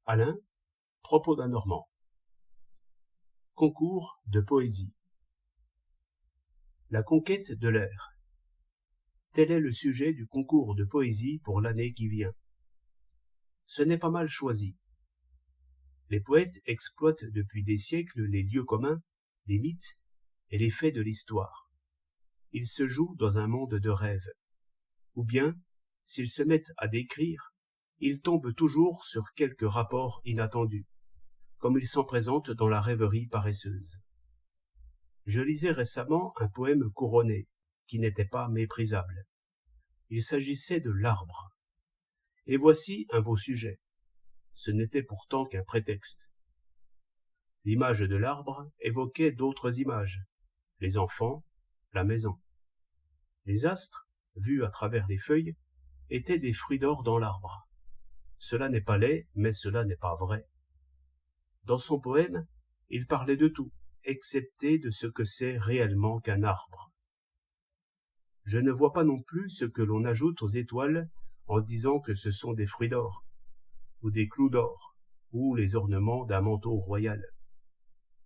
Alain, propos d'un Normand. Concours de poésie. La conquête de l'air. Tel est le sujet du concours de poésie pour l'année qui vient. Ce n'est pas mal choisi. Les poètes exploitent depuis des siècles les lieux communs, les mythes et les faits de l'histoire. Ils se jouent dans un monde de rêves. Ou bien, s'ils se mettent à décrire, ils tombent toujours sur quelque rapport inattendu, comme ils s'en présentent dans la rêverie paresseuse. Je lisais récemment un poème couronné, qui n'était pas méprisable. Il s'agissait de l'arbre. Et voici un beau sujet. Ce n'était pourtant qu'un prétexte. L'image de l'arbre évoquait d'autres images, les enfants, la maison. Les astres, vus à travers les feuilles, étaient des fruits d'or dans l'arbre. Cela n'est pas laid, mais cela n'est pas vrai. Dans son poème, il parlait de tout, excepté de ce que c'est réellement qu'un arbre. Je ne vois pas non plus ce que l'on ajoute aux étoiles en disant que ce sont des fruits d'or, ou des clous d'or, ou les ornements d'un manteau royal.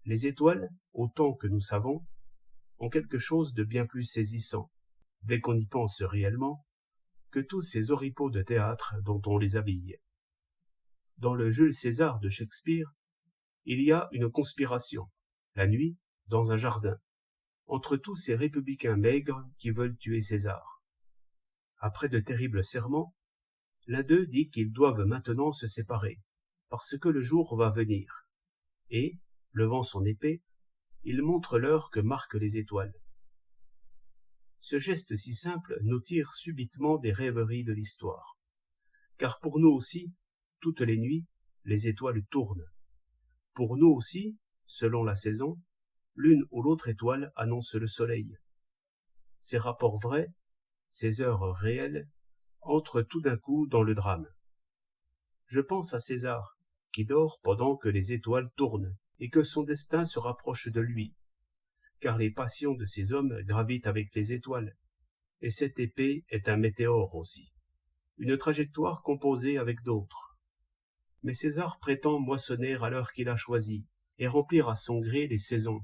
Les étoiles, autant que nous savons, ont quelque chose de bien plus saisissant, dès qu'on y pense réellement, que tous ces oripeaux de théâtre dont on les habille. Dans le Jules César de Shakespeare, il y a une conspiration, la nuit, dans un jardin, entre tous ces républicains maigres qui veulent tuer César. Après de terribles serments, l'un d'eux dit qu'ils doivent maintenant se séparer, parce que le jour va venir, et, levant son épée, il montre l'heure que marquent les étoiles. Ce geste si simple nous tire subitement des rêveries de l'histoire, car pour nous aussi, toutes les nuits, les étoiles tournent. Pour nous aussi, selon la saison, l'une ou l'autre étoile annonce le soleil. Ces rapports vrais, ces heures réelles, entrent tout d'un coup dans le drame. Je pense à César, qui dort pendant que les étoiles tournent et que son destin se rapproche de lui, car les passions de ces hommes gravitent avec les étoiles, et cette épée est un météore aussi, une trajectoire composée avec d'autres. Mais César prétend moissonner à l'heure qu'il a choisie et remplir à son gré les saisons,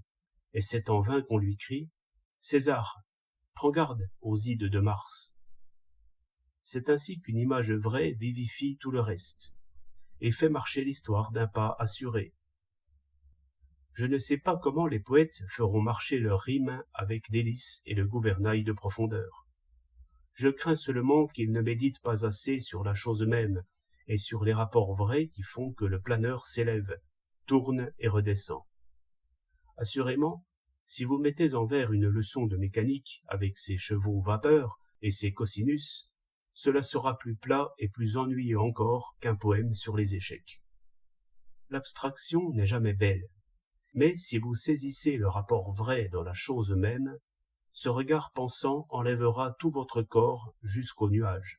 et c'est en vain qu'on lui crie « César, prends garde aux ides de Mars ». C'est ainsi qu'une image vraie vivifie tout le reste, et fait marcher l'histoire d'un pas assuré. Je ne sais pas comment les poètes feront marcher leurs rimes avec l'hélice et le gouvernail de profondeur. Je crains seulement qu'ils ne méditent pas assez sur la chose même et sur les rapports vrais qui font que le planeur s'élève, tourne et redescend. Assurément, si vous mettez en vers une leçon de mécanique avec ses chevaux vapeur et ses cosinus, cela sera plus plat et plus ennuyeux encore qu'un poème sur les échecs. L'abstraction n'est jamais belle, mais si vous saisissez le rapport vrai dans la chose même, ce regard pensant enlèvera tout votre corps jusqu'aux nuages.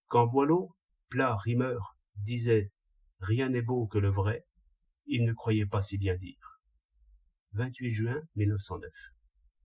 Quand Boileau, plat rimeur, disait « Rien n'est beau que le vrai », il ne croyait pas si bien dire. 28 juin 1909.